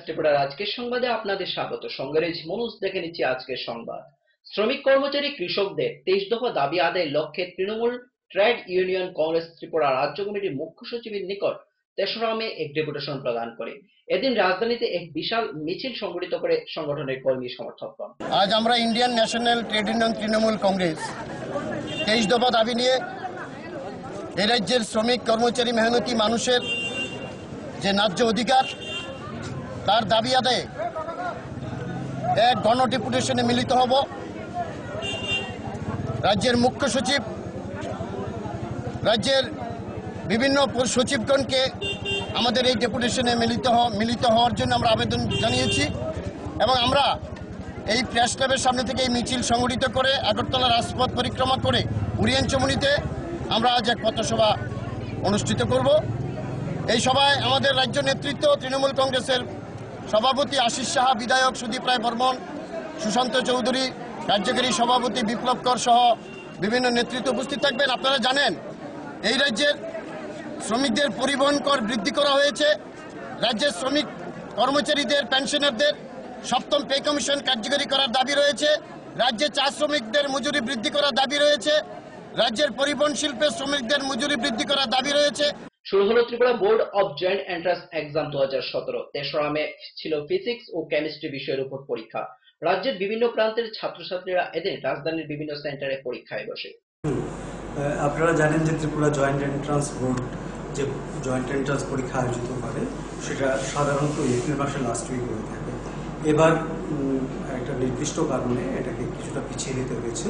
ত্রিপুরার আজকের সংবাদে আপনাদের স্বাগত। সঙ্গে রয়েছে মনোজ। দেখে নিচ্ছি আজকের সংবাদ। শ্রমিক কর্মচারী কৃষকদের 23 দফা দাবি আদায়ের লক্ষ্যে তৃণমূল ট্রেড ইউনিয়ন কংগ্রেস ত্রিপুরা রাজ্য কমিটির মুখ্য সচিবের নিকট 3রা মে এক ডেপুটেশন প্রদান করে। এদিন রাজধানীতে এক বিশাল মিছিল সংগঠিত করে সংগঠনের কর্মী সমর্থকগণ। আজ আমরা Indian national trade union Trinamool Congress 23 দফা দাবি নিয়ে এই রাজ্যের শ্রমিক কর্মচারী মেহনতি মানুষের যে ন্যায্য অধিকার তার দাবি আদায়ে এক গণ ডেপুটেশনে মিলিত হব। রাজ্যের মুখ্য সচিব, রাজ্যের বিভিন্ন সচিবগণকে আমাদের এই ডেপুটেশনে মিলিত হওয়ার জন্য আমরা আবেদন জানিয়েছি এবং আমরা এই প্রেস ক্লাবের সামনে থেকে এই মিছিল সংগঠিত করে আগরতলা রাজপথ পরিক্রমা করে উরিয়ান চমুনিতে আমরা আজ এক পথসভা অনুষ্ঠিত করব। এই সভায় আমাদের রাজ্য নেতৃত্ব, তৃণমূল কংগ্রেসের সভাপতি আশিস সাহা, বিধায়ক সুদীপ রায় বর্মন, সুশান্ত চৌধুরী, কার্যকারী সভাপতি বিপ্লব কর সহ বিভিন্ন নেতৃত্ব উপস্থিত থাকবেন। আপনারা জানেন এই রাজ্যের শ্রমিকদের পরিবহন কর বৃদ্ধি করা হয়েছে। রাজ্যের শ্রমিক কর্মচারীদের, পেনশনারদের 7ম পে কমিশন কার্যকরী করার দাবি রয়েছে। রাজ্যে চা শ্রমিকদের মজুরি বৃদ্ধি করার দাবি রয়েছে। রাজ্যের পরিবহন শিল্পের শ্রমিকদের মজুরি বৃদ্ধি করার দাবি রয়েছে। শুরু হলো Tripura board of joint entrance exam 2017। 3রা মে ছিল ফিজিক্স ও কেমিস্ট্রি বিষয়ের উপর পরীক্ষা। রাজ্যের বিভিন্ন প্রান্তের ছাত্রছাত্রীরা এদিন রাজধানীর বিভিন্ন সেন্টারে পরীক্ষায় বসে। আপনারা জানেন যে ত্রিপুরা জয়েন্ট এন্ট্রান্স বোর্ড যে জয়েন্ট এন্ট্রান্স পরীক্ষা আয়োজিত করে সেটা সাধারণত এপ্রিল মাসের লাস্ট উইক হয়ে থাকে। এবার একটা নির্দিষ্ট কারণে এটাকে কিছুটা পিছিয়ে নিতে হয়েছে।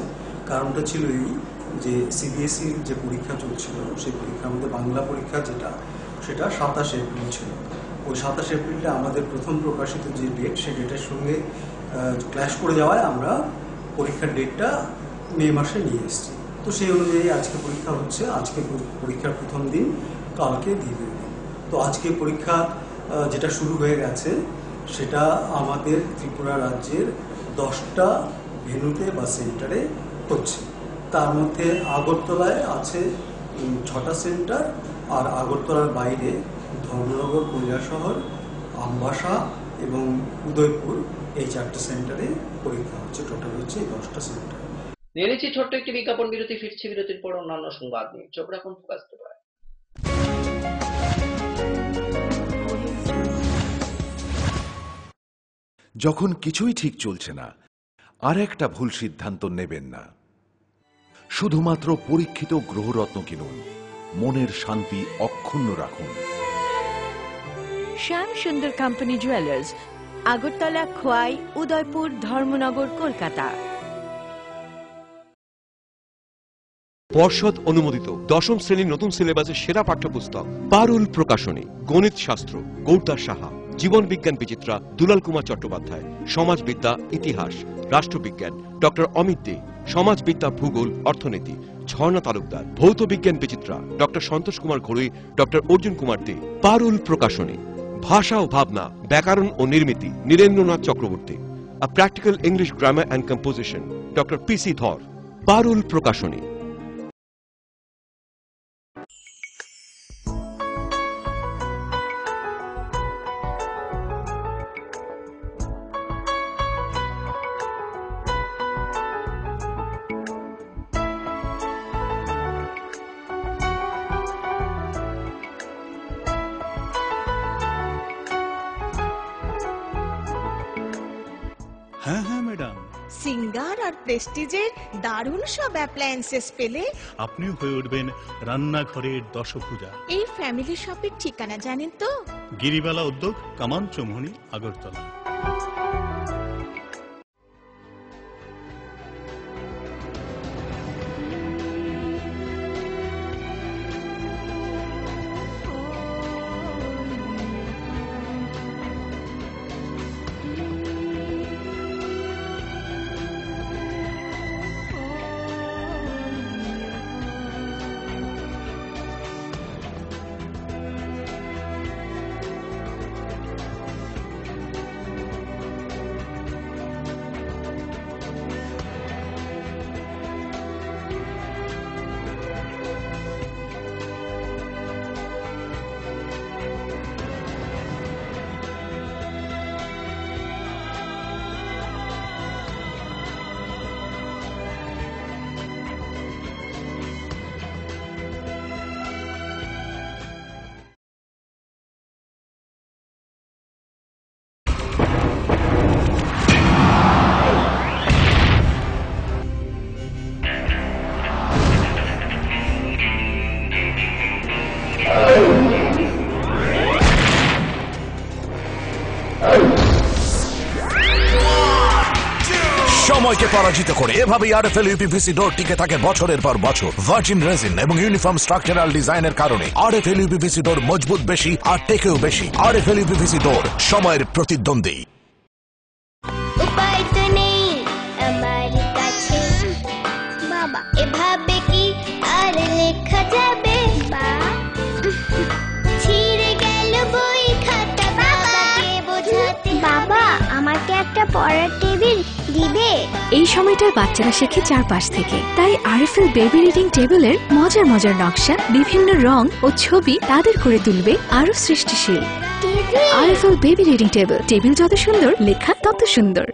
কারণটা ছিল এই যে সিবিএসইর যে পরীক্ষা চলছিল সেই পরীক্ষার মধ্যে বাংলা পরীক্ষা সেটা 27 এপ্রিল ছিল। ওই 27 এপ্রিলে আমাদের প্রথম প্রকাশিত যে ডেট সেই ডেটের সঙ্গে ক্ল্যাশ করে যাওয়ায় আমরা পরীক্ষার ডেটটা মে মাসে নিয়ে এসেছি। তো সেই অনুযায়ী আজকে পরীক্ষা হচ্ছে। আজকে পরীক্ষার প্রথম দিন, কালকে দ্বিতীয় দিন। তো আজকে পরীক্ষা যেটা শুরু হয়ে গেছে সেটা আমাদের ত্রিপুরা রাজ্যের 10টা ভেন্যুতে বা সেন্টারে হচ্ছে। তার মধ্যে আগরতলায় আছে 6টা সেন্টার, আর আগরতলার বাইরে ধর্মনগর, কৈলাসহর, আমবাসা এবং উদয়পুর এই 4টে সেন্টারে পরীক্ষা হচ্ছে। টোটাল হচ্ছে 10টা সেন্টার। নিয়ে নিচ্ছি ছোট্ট একটি বিজ্ঞাপন বিরতি। ফিরছি বিরতির পর অন্যান্য সংবাদ নিয়ে। চোখ রাখুন ফোকাস ত্রিপুরায়। যখন কিছুই ঠিক চলছে না, আর একটা ভুল সিদ্ধান্ত নেবেন না। শুধুমাত্র পরীক্ষিত গ্রহরত্ন কিনুন, মনের শান্তি অক্ষুণ্ণ রাখুন। শ্যাম সুন্দর কোম্পানি জুয়েলার্স, আগরতলা, খোয়াই, উদয়পুর, ধর্মনগর, কলকাতা। পর্ষদ অনুমোদিত 10ম শ্রেণীর নতুন সিলেবাসের সেরা পাঠ্যপুস্তক পারুল প্রকাশনী। গণিত শাস্ত্র গৌরদাস সাহা, জীবন বিজ্ঞান বিচিত্রা দুলাল কুমার চট্টোপাধ্যায়, সমাজবিদ্যা ইতিহাস রাষ্ট্রবিজ্ঞান ডক্টর অমিত দে, সমাজবিদ্যা ভূগোল অর্থনীতি ঝর্ণা তালুকদার, ভৌত বিজ্ঞান বিচিত্রা ডক্টর সন্তোষ কুমার ঘড়ুই, ডক্টর অর্জুন কুমার দে। পারুল প্রকাশনী। ভাষা ও ভাবনা, ব্যাকরণ ও নির্মিতি Nirendranath Chakraborty. A practical English grammar and composition doctor P C Dhar. Parul প্রকাশনী। হ্যাঁ হ্যাঁ ম্যাডাম, সিঙ্গার আর প্রেস্টিজের দারুণ সব অ্যাপ্লায়েন্সেস পেলে আপনিও হয়ে উঠবেন রান্নাঘরের দশভুজা। এই ফ্যামিলি শপের ঠিকানা জানেন তো? গিরিবালা উদ্যোগ, কামান চৌমুহনী, আগরতলা। কে পরাজিত করে। এভাবেই আরএফএল ইউপিভিসি ডোর টিকে থাকে বছরের পর বছর। ভার্জিন রেজিন এবং ইউনিফর্ম স্ট্রাকচারাল ডিজাইনের কারণে আরএফএল ইউপিভিসি ডোর মজবুত বেশি আর টেকেও বেশি। আরএফএল ইউপিভিসি ডোর, সময়ের প্রতিদ্বন্দ্বী। উপায় তো নেই আমার কাছে বাবা, এভাবে কি আর লেখা যাবে? ছিঁড়ে গেল বই খাতা, বাবাকে বোঝাতে। বাবা, আমাকে একটা পড়ার টেবিল দিবে? এই সময়টায় বাচ্চারা শেখে চারপাশ থেকে, তাই আরএফএল বেবি রিডিং টেবিলের মজার মজার নকশা, বিভিন্ন রং ও ছবি তাদের করে তুলবে আরো সৃষ্টিশীল। RFL baby reading table, table যত সুন্দর, লেখা তত সুন্দর।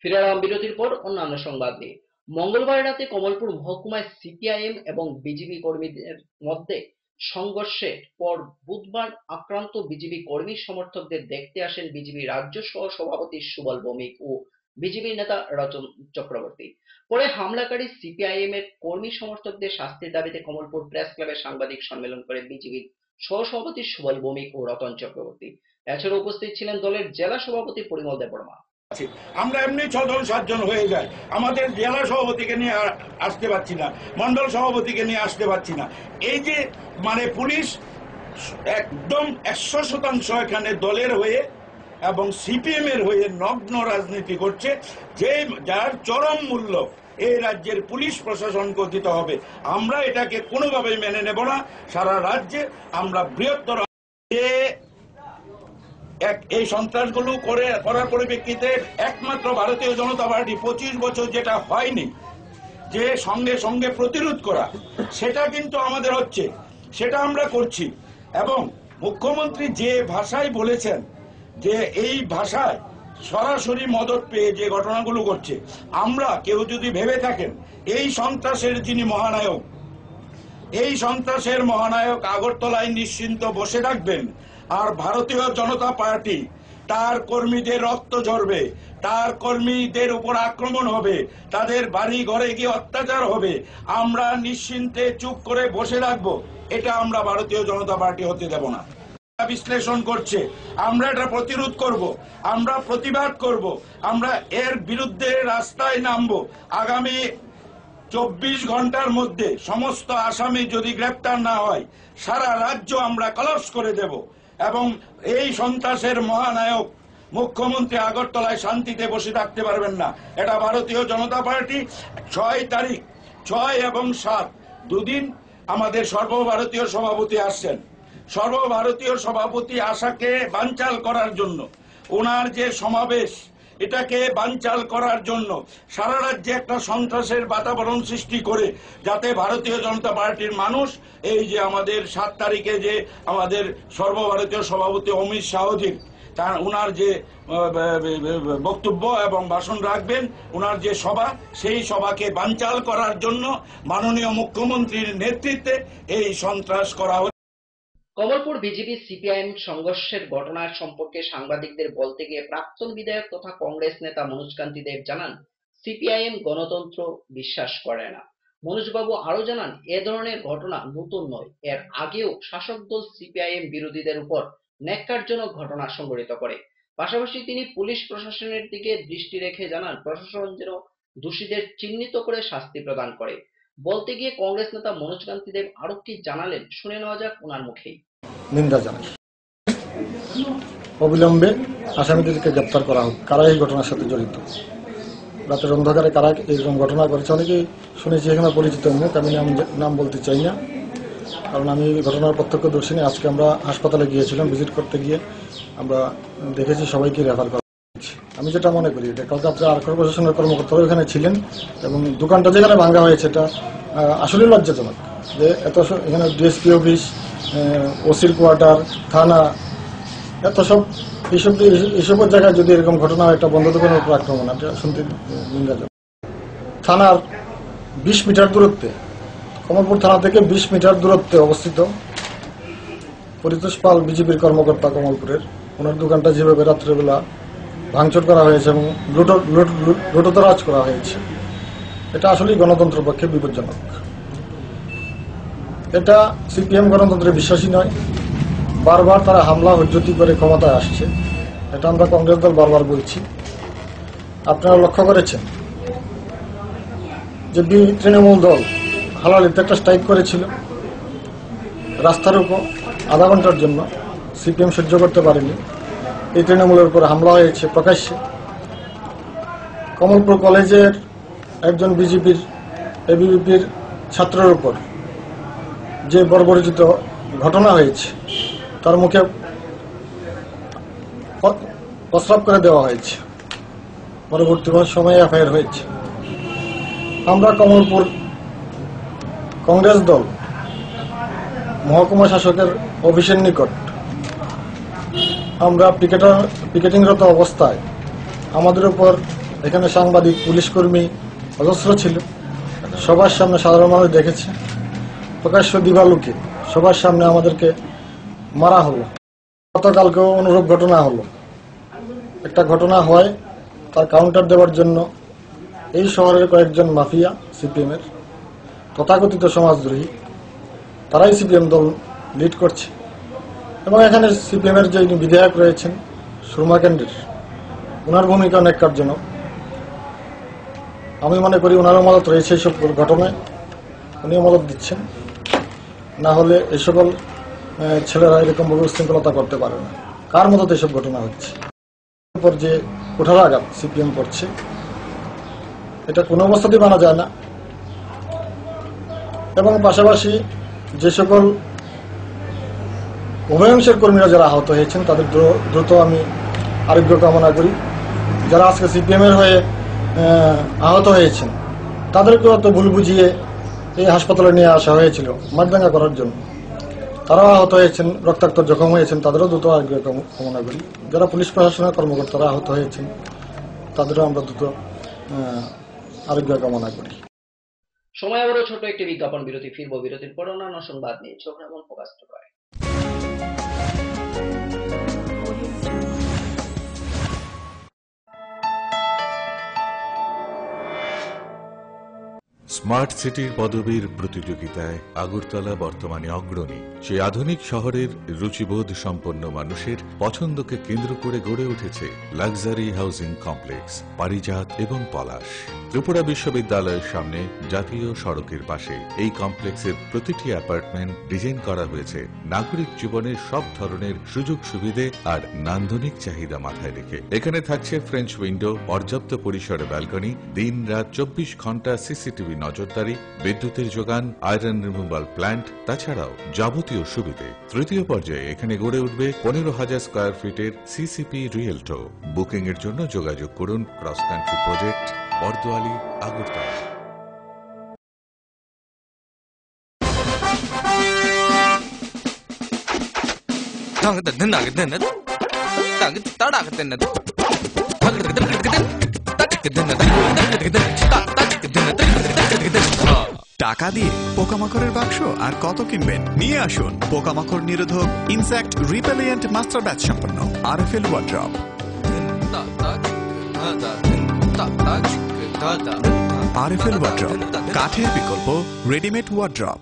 ফিরে এলাম বিরতির পর অন্যান্য সংবাদ নিয়ে। মঙ্গলবার রাতে কমলপুর মহকুমায় সিপিআইএম এবং বিজেপি কর্মীদের মধ্যে সংঘর্ষের পর বুধবার আক্রান্ত বিজেপি কর্মী সমর্থকদের দেখতে আসেন বিজেপি রাজ্য সহ সভাপতি সুবল ভৌমিক ও বিজেপি নেতা রতন চক্রবর্তী। পরে হামলাকারী সিপিআইএম এর কর্মী সমর্থকদের শাস্তির দাবিতে কমলপুর প্রেস ক্লাবে সাংবাদিক সম্মেলন করে বিজেপির সহ সভাপতি সুবল ভৌমিক ও রতন চক্রবর্তী। এছাড়া উপস্থিত ছিলেন দলের জেলা সভাপতি পরিমল দেববর্মা। আমরা এমনি 6-7 জন হয়ে যাই, আমাদের জেলা সভাপতিকে নিয়ে আসতে পারছি না, মন্ডল সভাপতিকে নিয়ে আসতে পারছি না। এই যে মানে পুলিশ একদম 100% এখানে দলের হয়ে এবং সিপিএম এর হয়ে নগ্ন রাজনীতি করছে, যে যার চরম মূল্য এই রাজ্যের পুলিশ প্রশাসনকে দিতে হবে। আমরা এটাকে কোনোভাবেই মেনে নেব না। সারা রাজ্যে আমরা বৃহত্তর এই সন্ত্রাসগুলো করার পরিপ্রেক্ষিতে একমাত্র ভারতীয় জনতা পার্টি 25 বছর যেটা হয়নি, যে সঙ্গে সঙ্গে প্রতিরোধ করা, সেটা কিন্তু আমাদের হচ্ছে, সেটা আমরা করছি। এবং মুখ্যমন্ত্রী যে ভাষায় বলেছেন, যে এই ভাষায় সরাসরি মদত পেয়ে যে ঘটনাগুলো ঘটছে, আমরা কেউ যদি ভেবে থাকেন এই সন্ত্রাসের যিনি মহানায়ক, এই সন্ত্রাসের মহানায়ক আগরতলায় নিশ্চিন্ত বসে থাকবেন আর ভারতীয় জনতা পার্টি তার কর্মীদের রক্ত ঝরবে, তার কর্মীদের উপর আক্রমণ হবে, তাদের বাড়ি ঘরে গিয়ে অত্যাচার হবে, আমরা নিশ্চিন্তে চুপ করে বসে রাখবো, এটা আমরা ভারতীয় জনতা পার্টি হতে দেব না। বিশ্লেষণ করছে, আমরা এটা প্রতিরোধ করব, আমরা প্রতিবাদ করব, আমরা এর বিরুদ্ধে রাস্তায় নামবো। আগামী 24 ঘন্টার মধ্যে সমস্ত আসামি যদি গ্রেপ্তার না হয়, সারা রাজ্য আমরা কলাপস করে দেব। এবং এই সন্ত্রাসের মহানায়ক মুখ্যমন্ত্রী আগরতলায় শান্তিতে বসে থাকতে পারবেন না। এটা ভারতীয় জনতা পার্টি 6 তারিখ, 6 এবং 7 দুদিন আমাদের সর্বভারতীয় সভাপতি আসছেন। সর্বভারতীয় সভাপতি আশাকে বানচাল করার জন্য, ওনার যে সমাবেশ, এটাকে বানচাল করার জন্য সারা রাজ্যে একটা সন্ত্রাসের বাতাবরণ সৃষ্টি করে, যাতে ভারতীয় জনতা পার্টির মানুষ এই যে আমাদের 7 তারিখে যে আমাদের সর্বভারতীয় সভাপতি অমিত শাহজির তার ওনার যে বক্তব্য এবং ভাষণ রাখবেন, ওনার যে সভা, সেই সভাকে বানচাল করার জন্য মাননীয় মুখ্যমন্ত্রীর নেতৃত্বে এই সন্ত্রাস করা হচ্ছে। কমলপুর বিজেপি সিপিআইএম সংঘর্ষের ঘটনার সম্পর্কে সাংবাদিকদের বলতে গিয়ে প্রাক্তন বিধায়ক তথা কংগ্রেস নেতা মনোজ কান্তি দেব জানান, সিপিআইএম গণতন্ত্র বিশ্বাস করে না। মনোজবাবু আরো জানান, এ ধরনের ঘটনা নতুন নয়, এর আগেও শাসক দল সিপিআইএম বিরোধীদের উপর ন্যাক্কারজনক ঘটনা সংঘটিত করে। পাশাপাশি তিনি পুলিশ প্রশাসনের দিকে দৃষ্টি রেখে জানান, প্রশাসন যেন দোষীদের চিহ্নিত করে শাস্তি প্রদান করে। বলতে গিয়ে কংগ্রেস নেতা মনোজ কান্তি দেব আরো কি জানালেন, শুনে নেওয়া যাক ওনার মুখেই। নিন্দা জানাই, অবিলম্বে আসামিদেরকে গ্রেপ্তার করা হোক, কারা এই ঘটনার সাথে জড়িত। রাতের অন্ধকারে কারা এরকম ঘটনা করেছে, অনেকেই শুনেছি এখানে পরিচিত মুখ, আমি নাম বলতে চাই না, কারণ আমি ঘটনার প্রত্যক্ষদর্শী নই। আজকে আমরা হাসপাতালে গিয়েছিলাম, ভিজিট করতে গিয়ে আমরা দেখেছি সবাইকে রেফার করা হয়েছে। আমি যেটা মনে করি, এটা কালকে আপনার আরক্ষী প্রশাসনের কর্মকর্তারা এখানে ছিলেন এবং দোকানটা যেখানে ভাঙা হয়েছে, এটা আসলে লজ্জাজনক যে এত এখানে ডিএসপি অফিস, ওসির কোয়ার্টার, থানা, এত সব এইসবের জায়গায় যদি এরকম ঘটনা হয়, একটা বন্ধ দোকানের উপর আক্রমণ, এটা শুনতে নিন্দাজনক। থানার 20 মিটার দূরত্বে, কমলপুর থানা থেকে 20 মিটার দূরত্বে অবস্থিত পরিতোষ পাল বিজেপির কর্মকর্তা কমলপুরের, ওনার দোকানটা যেভাবে রাত্রেবেলা ভাঙচুর করা হয়েছে এবং লুটোতরাজ করা হয়েছে, এটা আসলেই গণতন্ত্রের পক্ষে বিপজ্জনক। এটা সিপিএম গণতন্ত্রে বিশ্বাসী নয়, বারবার তারা হামলা হুজ্জতি করে ক্ষমতায় আসছে, এটা আমরা কংগ্রেস দল বারবার বলছি। আপনারা লক্ষ্য করেছেন যে তৃণমূল দল হালালিতে একটা স্ট্রাইক করেছিল রাস্তার উপর আধা ঘন্টার জন্য, সিপিএম সহ্য করতে পারেনি, এই তৃণমূলের উপর হামলা হয়েছে প্রকাশ্যে। কমলপুর কলেজের একজন এবিভিপির ছাত্রের উপর যে বর্বরচিত ঘটনা হয়েছে, তার মুখে প্রস্রাব করে দেওয়া হয়েছে, পরবর্তী সময়ে এফআইআর হয়েছে। আমরা কমলপুর কংগ্রেস দল মহকুমা শাসকের অফিসের নিকট আমরা পিকেটিংরত অবস্থায় আমাদের উপর এখানে সাংবাদিক, পুলিশ কর্মী অজস্র ছিল, সবার সামনে সাধারণ মানুষ দেখেছে, প্রকাশ্য দিবালোকে সবার সামনে আমাদেরকে মারা হলো। গতকালকেও অনুরূপ ঘটনা হলো। একটা ঘটনা হয়, তার কাউন্টার দেওয়ার জন্য এই শহরের কয়েকজন মাফিয়া সিপিএমের তথাকথিত সমাজদ্রোহী, তারাই সিপিএম দল লিড করছে। এবং এখানে সিপিএমের যে বিধায়ক রয়েছেন সুরমা কেন্দ্রের, ওনার ভূমিকা অনেক কার্যজনক। আমি মনে করি ওনারও মদত রয়েছে এইসব ঘটনায়, উনিও মদত দিচ্ছেন, না হলে এই সকল ছেলেরা এরকম উশৃঙ্খলতা করতে পারে না। কার মদত এইসব ঘটনা হচ্ছে? উপর যে কুঠারাঘাত সিপিএম করছে, এটা কোনো অবস্থাতেই মানা যায় না। এবং পাশাপাশি যে সকল উভয়াংশের কর্মীরা যারা আহত হয়েছেন, তাদের দ্রুত আমি আরোগ্য কামনা করি। যারা আজকে সিপিএম এর হয়ে আহত হয়েছেন, তাদেরকেও তো ভুল বুঝিয়ে এই হাসপাতালে নিয়ে আসা হয়েছিল মারদাঙ্গা করার জন্য, তারাও আহত হয়েছেন, রক্তাক্ত জখম হয়েছেন, তাদেরও দ্রুত আরোগ্য কামনা করি। যারা পুলিশ প্রশাসনের কর্মকর্তারা আহত হয়েছেন, তাদেরও আমরা দ্রুত আরোগ্য কামনা করি। সময় আবারও ছোট একটি বিজ্ঞাপন বিরতি, ফিরবো বিরতির পর অন্যান্য সংবাদ নিয়ে। চোখ রাখুন ফোকাস করে। স্মার্ট সিটির পদবীর প্রতিযোগিতায় আগরতলা বর্তমানে অগ্রণী। সেই আধুনিক শহরের রুচিবোধ সম্পন্ন মানুষের পছন্দকে কেন্দ্র করে গড়ে উঠেছে লাক্সারি হাউজিং কমপ্লেক্স পারিজাত এবং পলাশ। ত্রিপুরা বিশ্ববিদ্যালয়ের সামনে জাতীয় সড়কের পাশে এই কমপ্লেক্সের প্রতিটি অ্যাপার্টমেন্ট ডিজাইন করা হয়েছে নাগরিক জীবনের সব ধরনের সুযোগ সুবিধে আর নান্দনিক চাহিদা মাথায় রেখে। এখানে থাকছে ফ্রেঞ্চ উইন্ডো, পর্যাপ্ত পরিসরে ব্যালকনি, দিন রাত 24 ঘন্টা সিসিটিভি নজরদারি, বিদ্যুতের যোগান, আয়রন রিমুভাল প্ল্যান্ট, তাছাড়াও যাবতীয় সুবিধে। তৃতীয় পর্যায়ে এখানে গড়ে উঠবে 15,000 স্কয়ার ফিটের সিসিপি রিয়েলটো। বুকিং এর জন্য যোগাযোগ করুন cross country project, Bordowali, Agartala. টাকা দিয়ে পোকামাকড়ের বাক্স আর কত কিনবেন? নিয়ে আসুন পোকামাকড় নিরোধক ইনসেক্ট রিপেলিয়েন্ট মাস্টার ব্যাচ সম্পন্ন আরএফএল ওয়ার্ড্রপ। আরএফএল ওয়ার্ড্রপ, কাঠের বিকল্প রেডিমেড ওয়ার্ড্রপ।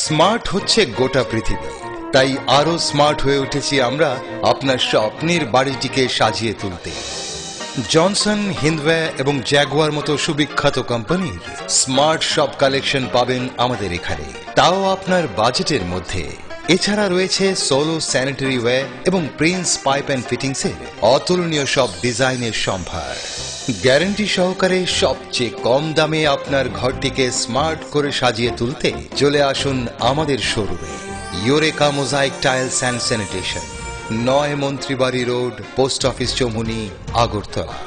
স্মার্ট হচ্ছে গোটা পৃথিবী, তাই আরো স্মার্ট হয়ে উঠেছি আমরা আপনার স্বপ্নের বাড়িটিকে সাজিয়ে তুলতে। জনসন, হিন্দওয়ে এবং জ্যাগুয়ার মতো সুবিখ্যাত কোম্পানির স্মার্ট সব কালেকশন পাবেন আমাদের এখানে, তাও আপনার বাজেটের মধ্যে। এছাড়া রয়েছে সোলো স্যানিটারি ওয়্যার এবং প্রিন্স পাইপ অ্যান্ড ফিটিংসের অতুলনীয় সব ডিজাইনের সম্ভার। গ্যারান্টি সহকারে সবচেয়ে কম দামে আপনার ঘরটিকে স্মার্ট করে সাজিয়ে তুলতে চলে আসুন আমাদের শোরুমে। Eureka mosaic tiles and sanitation, 9 Mantribari road, post office Choumuhani, Agartala.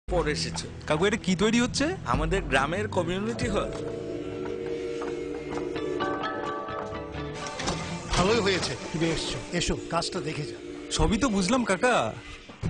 পরে এসেছে কাকু, এটা কি তৈরি হচ্ছে? আমাদের গ্রামের কমিউনিটি হল। ভালোই হয়েছে তুমি এসছো, এসো কাজটা দেখে যা। সবই তো বুঝলাম কাকা,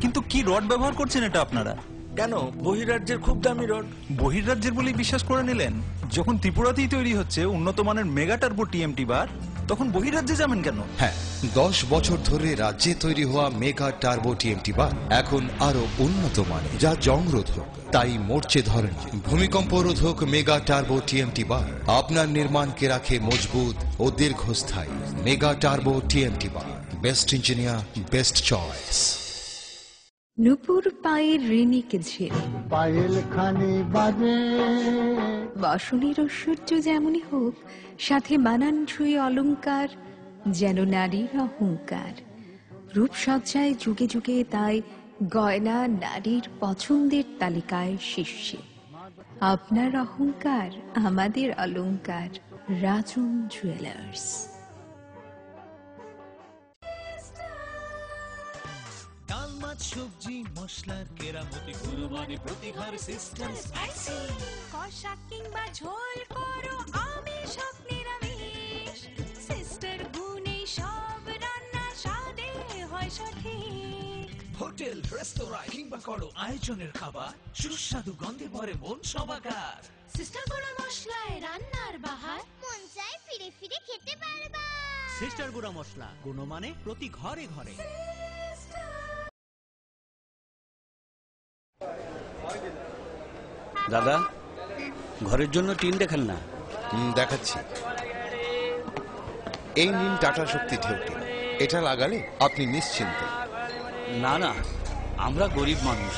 কিন্তু কি রড ব্যবহার করছেন এটা আপনারা? কেন, বহিরাজ্যের খুব দামি রড। বহিরাজ্যের বলেই বিশ্বাস করে নিলেন? যখন ত্রিপুরাতেই তৈরি হচ্ছে উন্নত মানের মেগা টার্বো টিএমটি বার, তখন বহিরাজ্যে যাবেন কেন? হ্যাঁ, 10 বছর ধরে রাজ্যে তৈরি হওয়া মেগা টার্বো টিএমটি বার এখন আরো উন্নত মানে, যা জংরোধক, তাই মরচে ধরে না। ভূমিকম্প রোধক মেগা টার্বো টিএমটি বার আপনার নির্মাণকে রাখে মজবুত ও দীর্ঘস্থায়ী। Mega turbo TMT bar, best engineer, best choice. নুপুর পায়ের ঋণিক ঝিল, পায়েল খানি বাজে, বসনের ঐশ্বর্য যেমনই হোক, সাথে মানানসই অলংকার, যেন নারীর অহংকার। রূপসজ্জায় যুগে যুগে তাই গয়না নারীর পছন্দের তালিকায় শীর্ষে। আপনার অহংকার আমাদের অলংকার। রাজন জুয়েলার্স। ডাল মাছ সবজি মশলার কেরামতি গুণমানে প্রতিঘার সিস্টেম স্পাইসি, কষা কিংবা ঝোল করো আমিষ হোক নিরামিষ, সিস্টার গুণে সব রান্না স্বাদে হয় সঠিক। হোটেল রেস্তোরাঁ কিংবা করো আয়োজনের খাবার, সুস্বাদু গন্ধে ভরে মন সবাকার। সিস্টার গুঁড়া মশলায় রান্নার বাহার, মন চায় ফিরে ফিরে খেতে পারবা। সিস্টার গুঁড়া মশলা, গুণমানে প্রতি ঘরে ঘরে। দাদা, ঘরের জন্য টিন দেখেন না? দেখাচ্ছি। এই নিন টাটা শক্তি ঢেউটি, এটা লাগালে আপনি নিশ্চিন্ত। না না, আমরা গরিব মানুষ,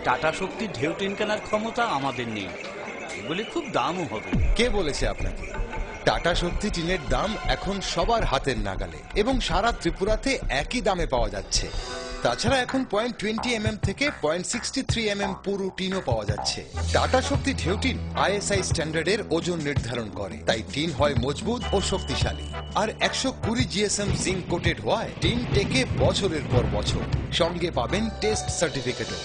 টাটা শক্তি ঢেউ টিন কেনার ক্ষমতা আমাদের নেই। এগুলি খুব দামও হবে। কে বলেছে আপনাকে? টাটা শক্তি টিনের দাম এখন সবার হাতের নাগালে এবং সারা ত্রিপুরাতে একই দামে পাওয়া যাচ্ছে। তাছাড়া এখন 0.20 থেকে 0.63 পুরো টিনও পাওয়া যাচ্ছে। টাটা শক্তি ঢেউ টিন ISI স্ট্যান্ডার্ডের ওজন নির্ধারণ করে, তাই টিন হয় মজবুত ও শক্তিশালী। আর 120 GSM জিঙ্ক কোটেড হওয়ায় টিন টেকে বছরের পর বছর। সঙ্গে পাবেন টেস্ট সার্টিফিকেটও।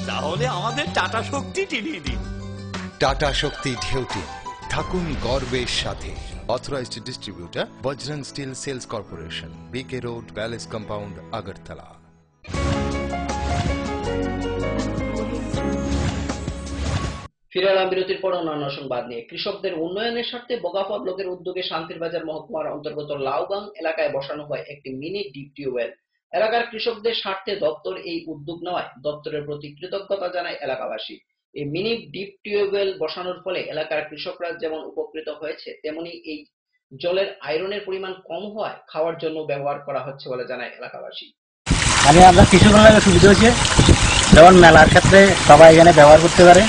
তাহলে আমাদের টাটা শক্তি টিনিয়ে দিন। টাটা শক্তি ঢেউ টিন, থাকুন গর্বের সাথে। Authorised distributor Bajrang steel sales corporation, BK road, palace compound, Agartala. ফিরে এলাম বিরতির পর অন্যান্য সংবাদ নিয়ে। কৃষকদের উন্নয়নের স্বার্থে বগাফা ব্লকের উদ্যোগে শান্তিরবাজার মহকুমার অন্তর্গত লাউগাং এলাকায় বসানো হয় একটি মিনি ডিপ টিউবওয়েল। এলাকার কৃষকদের স্বার্থে দপ্তর এই উদ্যোগ নেওয়ায় দপ্তরের প্রতি কৃতজ্ঞতা জানায় এলাকাবাসী। এই মিনি ডিপ টিউবওয়েল বসানোর ফলে এলাকার কৃষকরা যেমন উপকৃত হয়েছে, তেমনি এই জলের আয়রনের পরিমাণ কম হওয়ায় খাওয়ার জন্য ব্যবহার করা হচ্ছে বলে জানায় এলাকাবাসী। মানে আমরা কৃষকের সুবিধা হচ্ছে, যেমন মেলার ক্ষেত্রে সবাই এখানে ব্যবহার করতে পারে,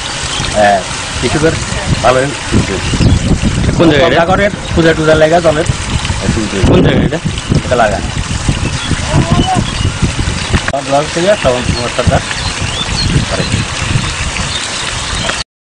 কৃষকের ভালো সুবিধা হচ্ছে। কোন জায়গায় করে পূজা টুজা লাগা জলের সুবিধা? কোন জায়গায় এটা লাগা ব্লক থেকে সরকার।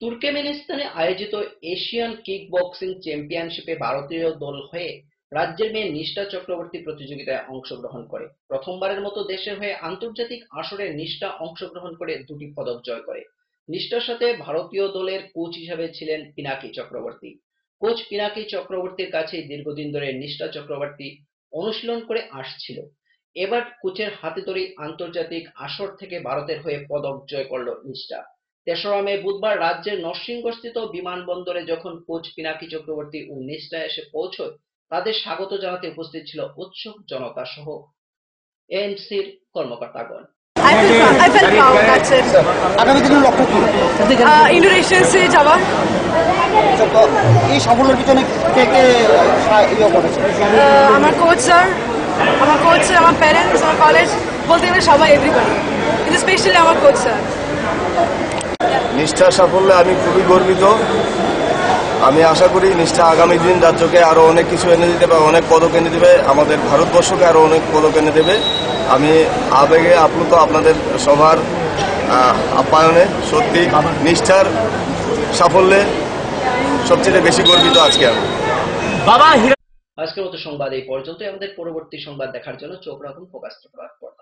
তুর্কমেনিস্তানে আয়োজিত এশিয়ান কিক বক্সিং চ্যাম্পিয়নশিপে ভারতীয় দল হয়ে রাজ্যের মেয়ে নিষ্ঠা চক্রবর্তী প্রতিযোগিতায় অংশগ্রহণ করে। প্রথমবারের মতো দেশের হয়ে আন্তর্জাতিক আসরে নিষ্ঠা অংশগ্রহণ করে 2টি পদক জয় করে। নিষ্ঠার সাথে ভারতীয় দলের কোচ হিসেবে ছিলেন পিনাকি চক্রবর্তী। কোচ পিনাকি চক্রবর্তীর কাছে দীর্ঘদিন ধরে নিষ্ঠা চক্রবর্তী অনুশীলন করে আসছিল। এবার কোচের হাতে ধরেই আন্তর্জাতিক আসর থেকে ভারতের হয়ে পদক জয় করল নিষ্ঠা। 3রা মে বুধবার রাজ্যের নরসিংগড়স্থিত বিমানবন্দরে যখন কোচ পিনাকি চক্রবর্তী ও নিষ্ঠা এসে পৌঁছয়, তাদের স্বাগত জানাতে উপস্থিত ছিল উৎসুক জনতা সহ এএনসির কর্মকর্তাগণ। আগামী দিনের লক্ষ্য কি? ইন্দোনেশিয়া যাওয়া। এই সাফল্যের পিছনে কে কে করেছে? আমার কোচ স্যার, আমার প্যারেন্টস, আমার কলেজ, বলতে গেলে সবাই, এভরিবডি, কিন্তু স্পেশালি আমার কোচ স্যার। নিষ্ঠার সাফল্যে আমি খুবই গর্বিত। আমি আশা করি নিষ্ঠা আগামী দিন রাজ্যকে আরো অনেক কিছু এনে দিতে পারে, অনেক পদক এনে দেবে, আমাদের ভারতবর্ষকে আরো অনেক পদক এনে দেবে। আমি আবেগে আপ্লুত আপনাদের সবার আপ্যায়নে। সত্যি নিষ্ঠার সাফল্যে সবচেয়ে বেশি গর্বিত আজকে আমি। আজকের মতো সংবাদ এই পর্যন্ত। আমাদের পরবর্তী সংবাদ দেখার জন্য চোখ রাখুন ফোকাস ত্রিপুরার পর্দায়।